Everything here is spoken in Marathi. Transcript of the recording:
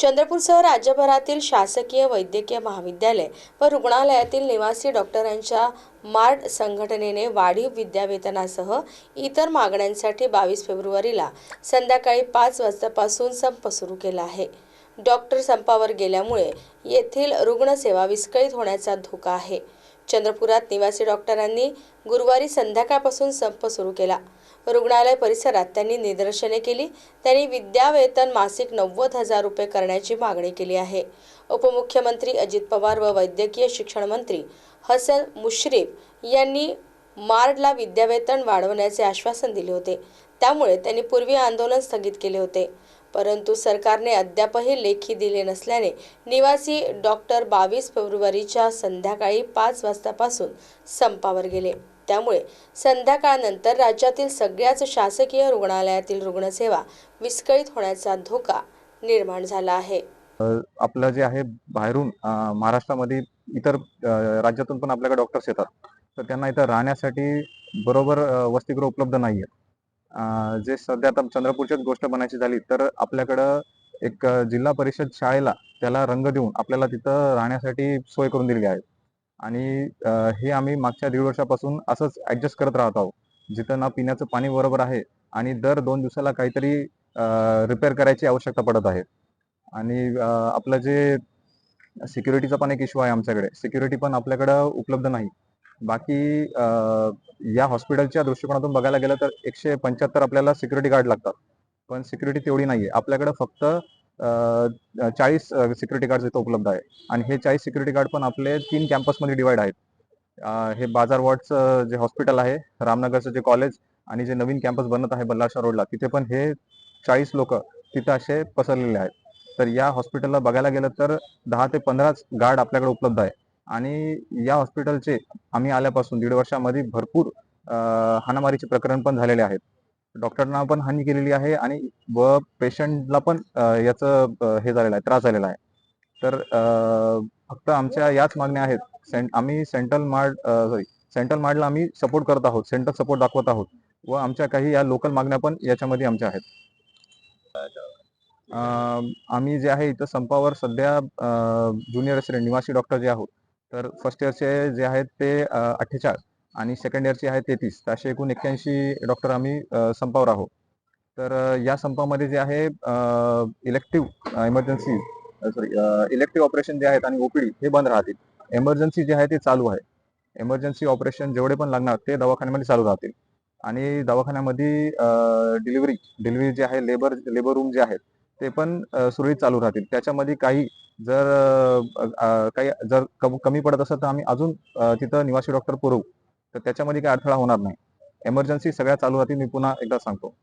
चंद्रपूरसह राज्यभरातील शासकीय वैद्यकीय महाविद्यालय व रुग्णालयातील निवासी डॉक्टरांच्या मार्ड संघटनेने वाढीव विद्यावेतनासह इतर मागण्यांसाठी 22 फेब्रुवारीला संध्याकाळी 5 वाजतापासून संप सुरू केला आहे. डॉक्टर संपावर गेल्यामुळे येथील रुग्णसेवा विस्कळीत होण्याचा धोका आहे. चंद्रपुरात निवासी डॉक्टरांनी गुरुवारी संध्याकाळपासून संप सुरू केला. रुग्णालय परिसरात त्यांनी निदर्शने केली. त्यांनी विद्यावेतन मासिक 90,000 रुपये करण्याची मागणी केली आहे. उपमुख्यमंत्री अजित पवार व वैद्यकीय शिक्षण मंत्री हसन मुश्रीफ यांनी मार्डला विद्यावेतन वाढवण्याचे आश्वासन दिले होते. त्यामुळे त्यांनी पूर्वी आंदोलन स्थगित केले होते. परंतु सरकारने अद्यापही लेखी दिले नसल्याने निवासी डॉक्टर 22 फेब्रुवारीच्या संध्याकाळी 5 वाजतापासून संपावर गेले. त्यामुळे संध्याकाळनंतर राज्यातील सगळ्याच शासकीय रुग्णालयातील रुग्णसेवा विस्कळीत होण्याचा धोका निर्माण झाला आहे. आपलं जे आहे बाहेरून महाराष्ट्रामध्ये इतर राज्यातून पण आपल्याकडे डॉक्टर्स येतात, तर त्यांना इथं राहण्यासाठी बरोबर वसतिगृह उपलब्ध नाही आहेत. जे सध्या आता चंद्रपूरचीच गोष्ट बनायची झाली तर आपल्याकडं एक जिल्हा परिषद शाळेला त्याला रंग देऊन आपल्याला तिथं राहण्यासाठी सोय करून दिलेली आहे. आणि हे आम्ही मागच्या 1.5 वर्षापासून असंच ॲडजस्ट करत राहत आहोत. जिथं ना पिण्याचं पाणी बरोबर आहे आणि दर 2 दिवसाला काहीतरी रिपेअर करायची आवश्यकता पडत आहे. आणि आपलं जे सिक्युरिटीचा पण एक इश्यू आहे आमच्याकडे. सिक्युरिटी पण आपल्याकडं उपलब्ध नाही. बाकी या हॉस्पिटलच्या दृष्टिकोनातून बघायला गेलं तर 175 आपल्याला सिक्युरिटी गार्ड लागतात. पण सिक्युरिटी तेवढी नाहीये. आपल्याकडं फक्त 40 सिक्युरिटी गार्ड इथं उपलब्ध आहे. आणि हे 40 सिक्युरिटी गार्ड पण आपले 3 कॅम्पसमध्ये डिवाइड आहेत. हे बाजार वॉर्डचं जे हॉस्पिटल आहे, रामनगरचं जे कॉलेज आणि जे नवीन कॅम्पस बनत आहे बल्लारशाह रोडला, तिथे पण हे 40 लोक तिथं असे पसरलेले आहेत. तर या हॉस्पिटलला बघायला गेलं तर 10 ते 15 गार्ड आपल्याकडे उपलब्ध आहे. आणि या हॉस्पिटलचे आम्ही आल्यापासून 1.5 वर्षामध्ये भरपूर हाणामारीचे प्रकरण पण झालेले आहेत. डॉक्टरांना पण हानी केलेली आहे आणि व पेशंटला पण याचं हे झालेलं आहे, त्रास झालेला आहे. तर फक्त आमच्या याच मागण्या आहेत. आम्ही सेंट्रल मार्डला आम्ही सपोर्ट करत आहोत, सेंट्रल सपोर्ट दाखवत आहोत व आमच्या काही या लोकल मागण्या पण याच्यामध्ये आमच्या आहेत. आम्ही जे आहे इथं संपावर सध्या ज्युनियर रेसिडेंट निवासी डॉक्टर जे आहोत, तर फर्स्ट इयरचे जे आहेत ते 48 आणि सेकंड इयरचे आहेत 33, तर असे एकूण 81 डॉक्टर आम्ही संपावर आहोत. तर या संपामध्ये जे आहे इलेक्टिव्ह ऑपरेशन जे आहेत आणि ओपीडी हे बंद राहतील. एमर्जन्सी जे आहे ते चालू आहे. एमर्जन्सी ऑपरेशन जेवढे पण लागणार ते दवाखान्यामध्ये चालू राहतील. आणि दवाखान्यामध्ये डिलिव्हरी जे आहे लेबर रूम जे आहेत ते पण सुरळीत चालू राहतील. त्याच्यामध्ये काही जर कमी पडत असेल तर आम्ही अजून तिथं निवासी डॉक्टर पुरवू. तर त्याच्यामध्ये काही अडथळा होणार नाही. एमर्जन्सी सगळ्या चालू राहतील, मी पुन्हा एकदा सांगतो.